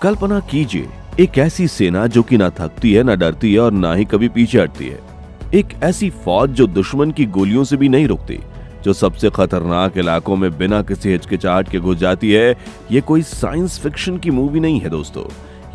कल्पना कीजिए एक ऐसी सेना जो कि ना थकती है, ना डरती है और ना ही कभी पीछे हटती है। एक ऐसी फौज जो दुश्मन की गोलियों से भी नहीं रुकती, जो सबसे खतरनाक इलाकों में बिना किसी हिचकिचाहट के घुस जाती है। ये कोई साइंस फिक्शन की मूवी नहीं है दोस्तों,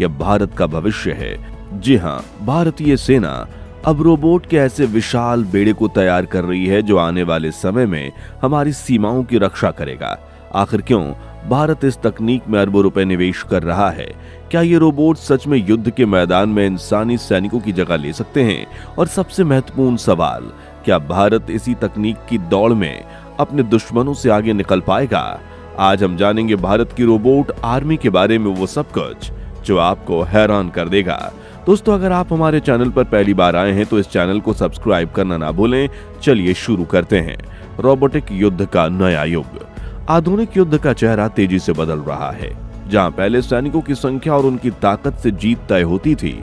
यह भारत का भविष्य है। जी हाँ, भारतीय सेना अब रोबोट के ऐसे विशाल बेड़े को तैयार कर रही है जो आने वाले समय में हमारी सीमाओं की रक्षा करेगा। आखिर क्यों भारत इस तकनीक में अरबों रुपए निवेश कर रहा है? क्या ये रोबोट सच में युद्ध के मैदान में इंसानी सैनिकों की जगह ले सकते हैं? और सबसे महत्वपूर्ण सवाल, क्या भारत इसी तकनीक की दौड़ में अपने दुश्मनों से आगे निकल पाएगा? आज हम जानेंगे भारत की रोबोट आर्मी के बारे में वो सब कुछ जो आपको हैरान कर देगा। दोस्तों, अगर आप हमारे चैनल पर पहली बार आए हैं तो इस चैनल को सब्सक्राइब करना ना भूलें। चलिए शुरू करते हैं। रोबोटिक युद्ध का नया युग। आधुनिक युद्ध का चेहरा तेजी से बदल रहा है। जहां पहले सैनिकों की संख्या और उनकी ताकत से जीत तय होती थी,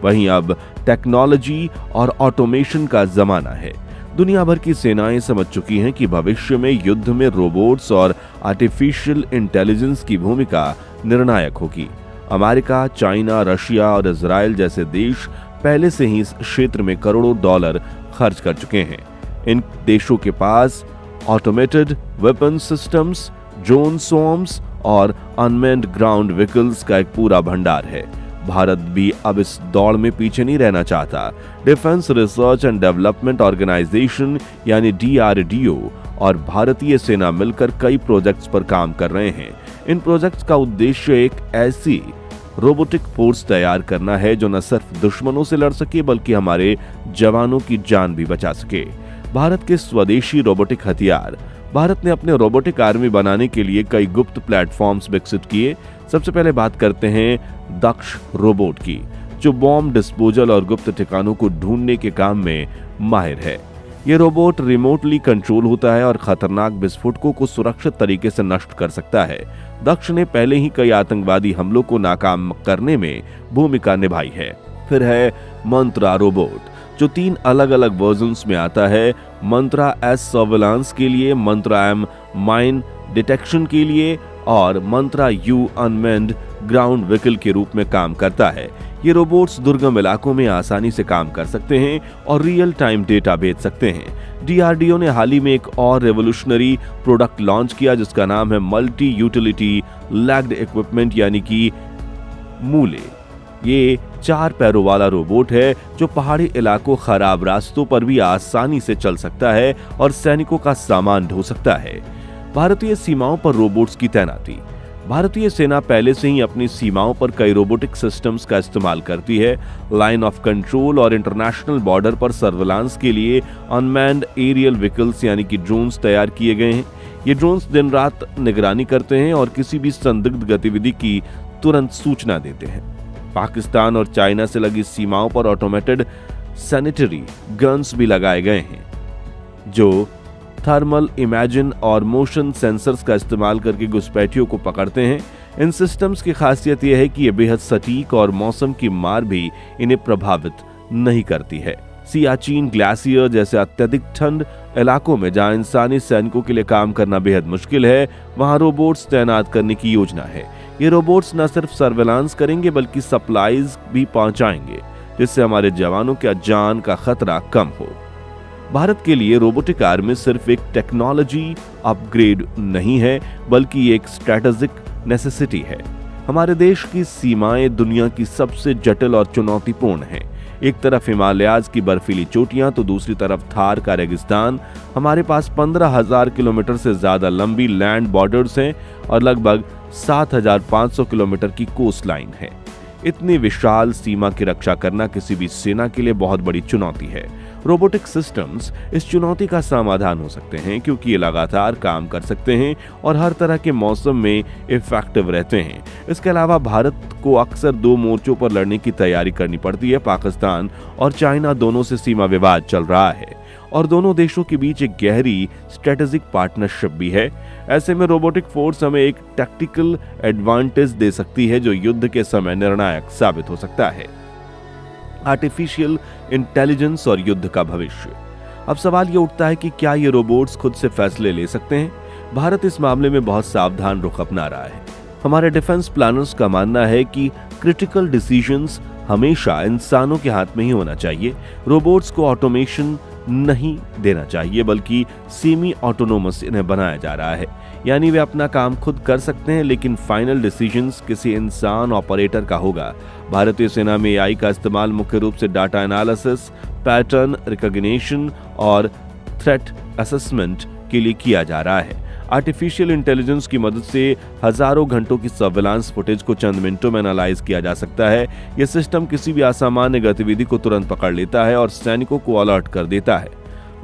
वहीं अब टेक्नोलॉजी और ऑटोमेशन का जमाना है। दुनिया भर की सेनाएं समझ चुकी हैं कि भविष्य में युद्ध में रोबोट्स और आर्टिफिशियल इंटेलिजेंस की भूमिका निर्णायक होगी। अमेरिका, चाइना, रशिया और इजराइल जैसे देश पहले से ही इस क्षेत्र में करोड़ों डॉलर खर्च कर चुके हैं। इन देशों के पास ऑटोमेटेड वेपन सिस्टम्स, ड्रोन स्वॉर्म्स और अनमैन्ड ग्राउंड व्हीकल्स का एक पूरा भंडार है। भारत भी अब इस दौड़ में पीछे नहीं रहना चाहता। Defence Research and Development Organisation यानी DRDO और भारतीय सेना मिलकर कई प्रोजेक्ट्स पर काम कर रहे हैं। इन प्रोजेक्ट्स का उद्देश्य एक ऐसी रोबोटिक फोर्स तैयार करना है जो न सिर्फ दुश्मनों से लड़ सके बल्कि हमारे जवानों की जान भी बचा सके। भारत के स्वदेशी रोबोटिक हथियार। भारत ने अपने रोबोटिक आर्मी बनाने के लिए कई गुप्त प्लेटफॉर्म्स विकसित किए। सबसे पहले बात करते हैं दक्ष रोबोट की, जो बॉम्ब डिस्पोजल और गुप्त ठिकानों को ढूंढने के काम में माहिर है। ये रोबोट रिमोटली कंट्रोल होता है और खतरनाक विस्फोटकों को सुरक्षित तरीके से नष्ट कर सकता है। दक्ष ने पहले ही कई आतंकवादी हमलों को नाकाम करने में भूमिका निभाई है। फिर है मंत्रा रोबोट, जो 3 अलग अलग वर्जन्स में आता है। मंत्रा S सर्विलांस के लिए, मंत्रा M माइन डिटेक्शन के लिए और मंत्रा U अनमैन्ड ग्राउंड व्हीकल के रूप में काम करता है। ये रोबोट्स दुर्गम इलाकों में आसानी से काम कर सकते हैं और रियल टाइम डेटा भेज सकते हैं। DRDO ने हाल ही में एक और रेवोल्यूशनरी प्रोडक्ट लॉन्च किया जिसका नाम है मल्टी यूटिलिटी लैग्ड इक्विपमेंट यानी कि मूले। ये 4 पैरों वाला रोबोट है जो पहाड़ी इलाकों, खराब रास्तों पर भी आसानी से चल सकता है और सैनिकों का सामान ढो सकता है। भारतीय सीमाओं पर रोबोट्स की तैनाती। भारतीय सेना पहले से ही अपनी सीमाओं पर कई रोबोटिक सिस्टम्स का इस्तेमाल करती है। लाइन ऑफ कंट्रोल और इंटरनेशनल बॉर्डर पर सर्विलांस के लिए अनमैन्ड एरियल व्हीकल्स यानी कि ड्रोन्स तैयार किए गए हैं। ये ड्रोन्स दिन रात निगरानी करते हैं और किसी भी संदिग्ध गतिविधि की तुरंत सूचना देते हैं। पाकिस्तान और चाइना से लगी सीमाओं पर ऑटोमेटेड सैनिटरी गन्स भी लगाए गए हैं, जो थर्मल इमेजिन और मोशन सेंसर्स का इस्तेमाल करके घुसपैठियों को पकड़ते हैं। इन सिस्टम्स की खासियत यह है कि ये बेहद सटीक और मौसम की मार भी इन्हें प्रभावित नहीं करती है। सियाचिन ग्लेशियर जैसे अत्यधिक ठंड इलाकों में जहां इंसानी सैनिकों के लिए काम करना बेहद मुश्किल है, वहां रोबोट्स तैनात करने की योजना है। ये रोबोट्स न सिर्फ सर्विलांस करेंगे बल्कि सप्लाईज भी पहुंचाएंगे, जिससे हमारे जवानों की जान का खतरा कम हो। भारत के लिए रोबोटिक आर्मी सिर्फ एक टेक्नोलॉजी अपग्रेड नहीं है बल्कि एक स्ट्रेटेजिक नेसेसिटी है। हमारे देश की सीमाएं दुनिया की सबसे जटिल और चुनौतीपूर्ण हैं। एक तरफ हिमालयाज की बर्फीली चोटियां तो दूसरी तरफ थार का रेगिस्तान। हमारे पास 15,000 किलोमीटर से ज्यादा लंबी लैंड बॉर्डर्स हैं और लगभग 7,500 किलोमीटर की कोस्ट लाइन है। इतनी विशाल सीमा की रक्षा करना किसी भी सेना के लिए बहुत बड़ी चुनौती है। रोबोटिक सिस्टम्स इस चुनौती का समाधान हो सकते हैं क्योंकि ये लगातार काम कर सकते हैं और हर तरह के मौसम में इफेक्टिव रहते हैं। इसके अलावा भारत को अक्सर 2 मोर्चों पर लड़ने की तैयारी करनी पड़ती है। पाकिस्तान और चाइना दोनों से सीमा विवाद चल रहा है और दोनों देशों के बीच एक गहरी स्ट्रेटेजिक पार्टनरशिप भी है। ऐसे में रोबोटिक फोर्स हमें एक टैक्टिकल एडवांटेज दे सकती है जो युद्ध के समय निर्णायक साबित हो सकता है। आर्टिफिशियल इंटेलिजेंस और युद्ध का भविष्य। अब सवाल ये उठता है कि क्या ये रोबोट्स खुद से फैसले ले सकते हैं? भारत इस मामले में बहुत सावधान रुख अपना रहा है। हमारे डिफेंस प्लानर्स का मानना है कि क्रिटिकल डिसीजंस हमेशा इंसानों के हाथ में ही होना चाहिए। रोबोट्स को ऑटोमेशन नहीं देना चाहिए, बल्कि सेमी ऑटोनोमस इन्हें बनाया जा रहा है, यानी वे अपना काम खुद कर सकते हैं, लेकिन फाइनल डिसीजंस किसी इंसान ऑपरेटर का होगा। भारतीय सेना में एआई का इस्तेमाल मुख्य रूप से डाटा एनालिसिस, पैटर्न रिकॉग्निशन और थ्रेट असेसमेंट के लिए किया जा रहा है। आर्टिफिशियल इंटेलिजेंस की मदद से हजारों घंटों की सर्विलांस फुटेज को चंद मिनटों में एनालाइज किया जा सकता है। यह सिस्टम किसी भी असामान्य गतिविधि को तुरंत पकड़ लेता है और सैनिकों को अलर्ट कर देता है।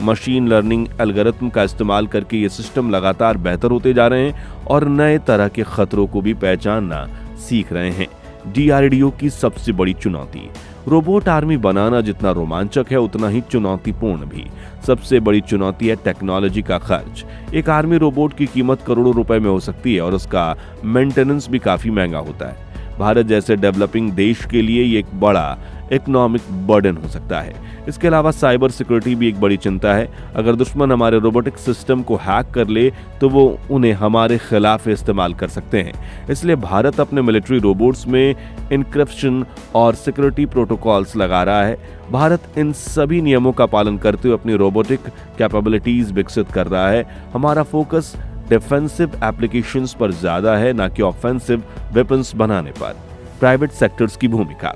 मशीन लर्निंग एल्गोरिथम का इस्तेमाल करके ये सिस्टम लगातार बेहतर होते जा रहे हैं और नए तरह के खतरों को भी पहचानना सीख रहे हैं। डीआरडीओ की सबसे बड़ी चुनौती। रोबोट आर्मी बनाना जितना रोमांचक है, उतना ही चुनौतीपूर्ण भी। सबसे बड़ी चुनौती है टेक्नोलॉजी का खर्च। एक आर्मी रोबोट की कीमत करोड़ों रुपए में हो सकती है और उसका मेंटेनेंस भी काफी महंगा होता है। भारत जैसे डेवलपिंग देश के लिए ये एक बड़ा इकोनॉमिक बर्डन हो सकता है। इसके अलावा साइबर सिक्योरिटी भी एक बड़ी चिंता है। अगर दुश्मन हमारे रोबोटिक सिस्टम को हैक कर ले तो वो उन्हें हमारे खिलाफ इस्तेमाल कर सकते हैं। इसलिए भारत अपने मिलिट्री रोबोट्स में इनक्रिप्शन और सिक्योरिटी प्रोटोकॉल्स लगा रहा है। भारत इन सभी नियमों का पालन करते हुए अपनी रोबोटिक कैपेबिलिटीज विकसित कर रहा है। हमारा फोकस डिफेंसिव एप्लीकेशंस पर ज्यादा है, ना कि ऑफेंसिव वेपन्स बनाने पर। प्राइवेट सेक्टर्स की भूमिका।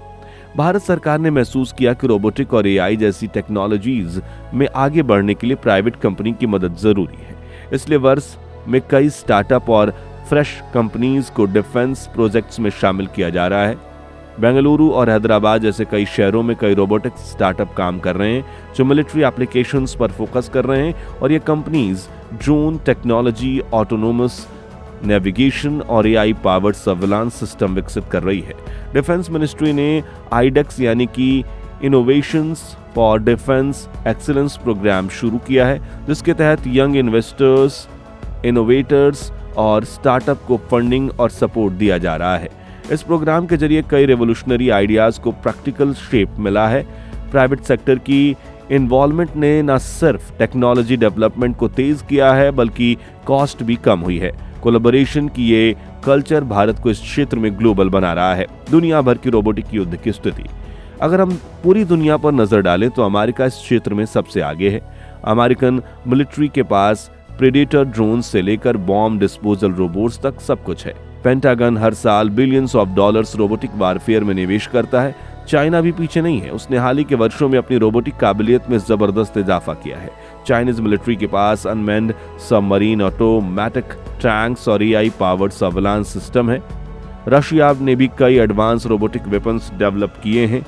भारत सरकार ने महसूस किया कि रोबोटिक और एआई जैसी टेक्नोलॉजीज में आगे बढ़ने के लिए प्राइवेट कंपनी की मदद जरूरी है। इसलिए वर्ष में कई स्टार्टअप और फ्रेश कंपनीज को डिफेंस प्रोजेक्ट्स में शामिल किया जा रहा है। बेंगलुरु और हैदराबाद जैसे कई शहरों में कई रोबोटिक्स स्टार्टअप काम कर रहे हैं जो मिलिट्री एप्लीकेशंस पर फोकस कर रहे हैं, और ये companies drone technology, autonomous navigation और एआई पावर्ड सर्विलांस सिस्टम विकसित कर रही है। डिफेंस मिनिस्ट्री ने आईडेक्स यानी कि innovations for defence excellence programme शुरू किया है, जिसके तहत यंग इन्वेस्टर्स, इनोवेटर्स और स्टार्टअप को फंडिंग और सपोर्ट दिया जा रहा है। इस प्रोग्राम के जरिए कई रेवोल्यूशनरी आइडियाज को प्रैक्टिकल शेप मिला है। प्राइवेट सेक्टर की इन्वॉल्वमेंट ने न सिर्फ टेक्नोलॉजी डेवलपमेंट को तेज किया है, बल्कि कॉस्ट भी कम हुई है। कोलैबोरेशन की ये कल्चर भारत को इस क्षेत्र में ग्लोबल बना रहा है। दुनिया भर की रोबोटिक युद्ध की स्थिति। अगर हम पूरी दुनिया पर नजर डालें तो अमेरिका इस क्षेत्र में सबसे आगे है। अमेरिकन मिलिट्री के पास प्रेडेटर ड्रोन से लेकर बॉम्ब डिस्पोजल रोबोट्स तक सब कुछ है। पेंटागन हर साल billions of dollars robotic warfare में निवेश करता है। चाइना भी पीछे नहीं है। उसने हाल ही के वर्षों में अपनी रोबोटिक काबिलियत में जबरदस्त इजाफा किया है। चाइनीज मिलिट्री के पास अनमैन्ड सबमरीन, ऑटोमैटिक टैंक्स और एआई पावर्ड सर्विलांस सिस्टम है। रशिया ने भी कई एडवांस रोबोटिक वेपन्स डेवलप किए हैं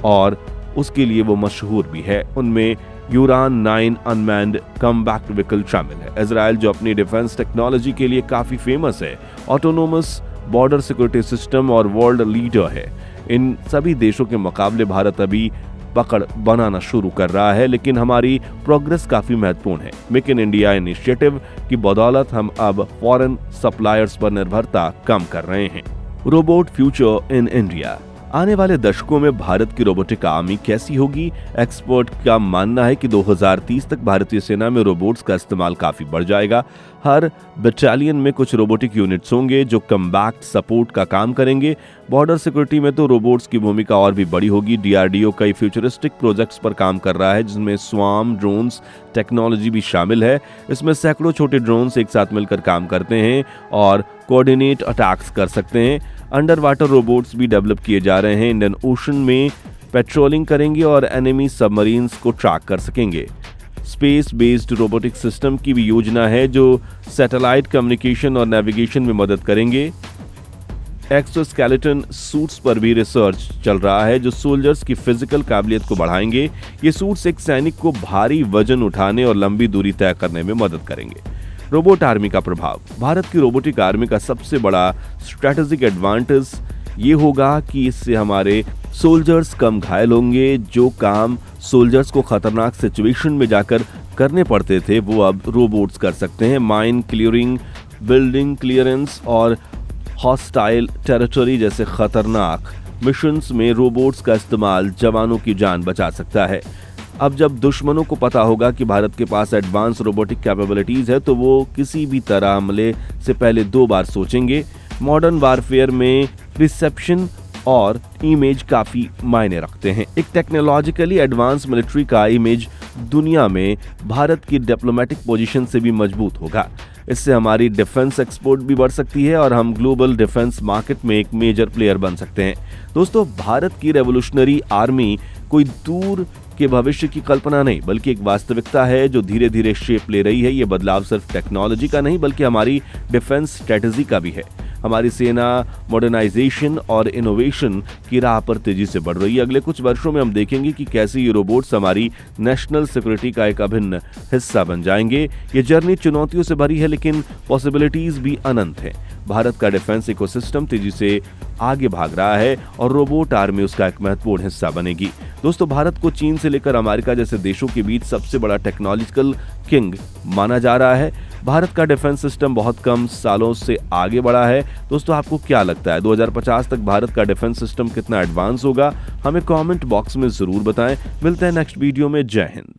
और उसके लिए वो मशहूर भी है। उनमें यूरान 9 अनमैन्ड कम्बैट व्हीकल शामिल है। इजराइल जो अपनी डिफेंस टेक्नोलॉजी के लिए काफी फेमस है, ऑटोनोमस बॉर्डर सिक्योरिटी सिस्टम और वर्ल्ड लीडर है। इन सभी देशों के मुकाबले भारत अभी पकड़ बनाना शुरू कर रहा है, लेकिन हमारी प्रोग्रेस काफी महत्वपूर्ण है। मेक इन इंडिया इनिशिएटिव की बदौलत हम अब फॉरेन सप्लायर्स पर निर्भरता कम कर रहे हैं। Robot future in India. आने वाले दशकों में भारत की रोबोटिक आर्मी कैसी होगी? एक्सपर्ट का मानना है कि 2030 तक भारतीय सेना में रोबोट्स का इस्तेमाल काफी बढ़ जाएगा। हर बटालियन में कुछ रोबोटिक यूनिट्स होंगे जो कम्बैट सपोर्ट का काम करेंगे। बॉर्डर सिक्योरिटी में तो रोबोट्स की भूमिका और भी बड़ी होगी। डीआरडीओ कई फ्यूचरिस्टिक प्रोजेक्ट्स पर काम कर रहा है, जिसमें स्वार्म ड्रोन्स टेक्नोलॉजी भी शामिल है। इसमें सैकड़ों छोटे ड्रोन्स एक साथ मिलकर काम करते हैं और कोऑर्डिनेट अटैक्स कर सकते हैं। अंडर वाटर रोबोट्स भी डेवलप किए जा रहे हैं। इंडियन ओशन में पेट्रोलिंग करेंगे और एनिमी सबमरीन्स को ट्रैक कर सकेंगे। स्पेस बेस्ड रोबोटिक सिस्टम की भी योजना है जो सैटेलाइट कम्युनिकेशन और नेविगेशन में मदद करेंगे। एक्सोस्केलेटन सूट्स पर भी रिसर्च चल रहा है जो सोल्जर्स की फिजिकल काबिलियत को बढ़ाएंगे। ये सूट्स एक सैनिक को भारी वजन उठाने और लंबी दूरी तय करने में मदद करेंगे। रोबोट आर्मी का प्रभाव। भारत की रोबोटिक आर्मी का सबसे बड़ा स्ट्रेटेजिक एडवांटेज ये होगा कि इससे हमारे सोल्जर्स कम घायल होंगे। जो काम सोल्जर्स को खतरनाक सिचुएशन में जाकर करने पड़ते थे वो अब रोबोट्स कर सकते हैं। माइन क्लियरिंग, बिल्डिंग क्लियरेंस और हॉस्टाइल टेरिटरी जैसे खतरनाक मिशंस में रोबोट्स का इस्तेमाल जवानों की जान बचा सकता है। अब जब दुश्मनों को पता होगा कि भारत के पास एडवांस रोबोटिक कैपेबिलिटीज है तो वो किसी भी तरह हमले से पहले 2 बार सोचेंगे। मॉडर्न वारफेयर में रिसेप्शन और इमेज काफी मायने रखते हैं। एक टेक्नोलॉजिकली एडवांस मिलिट्री का इमेज दुनिया में भारत की डिप्लोमेटिक पोजीशन से भी मजबूत होगा। इससे हमारी डिफेंस एक्सपोर्ट भी बढ़ सकती है और हम ग्लोबल डिफेंस मार्केट में एक मेजर प्लेयर बन सकते हैं। दोस्तों, भारत की रेवोल्यूशनरी आर्मी कोई दूर के भविष्य की कल्पना नहीं, बल्कि एक वास्तविकता है जो धीरे धीरे शेप ले रही है। ये बदलाव सिर्फ टेक्नोलॉजी का नहीं, बल्कि हमारी डिफेंस स्ट्रेटजी का भी है। हमारी सेना मॉडर्नाइजेशन और इनोवेशन की राह पर तेजी से बढ़ रही है। अगले कुछ वर्षों में हम देखेंगे कि कैसे ये रोबोट्स हमारी नेशनल सिक्योरिटी का एक अभिन्न हिस्सा बन जाएंगे। ये जर्नी चुनौतियों से भरी है, लेकिन पॉसिबिलिटीज भी अनंत है। भारत का डिफेंस इकोसिस्टम तेजी से आगे भाग रहा है और रोबोट आर्मी उसका एक महत्वपूर्ण हिस्सा बनेगी। दोस्तों, भारत को चीन से लेकर अमेरिका जैसे देशों के बीच सबसे बड़ा टेक्नोलॉजिकल किंग माना जा रहा है। भारत का डिफेंस सिस्टम बहुत कम सालों से आगे बढ़ा है। दोस्तों, आपको क्या लगता है 2050 तक भारत का डिफेंस सिस्टम कितना एडवांस होगा? हमें कमेंट बॉक्स में जरूर बताएं। मिलते हैं नेक्स्ट वीडियो में। जय हिंद।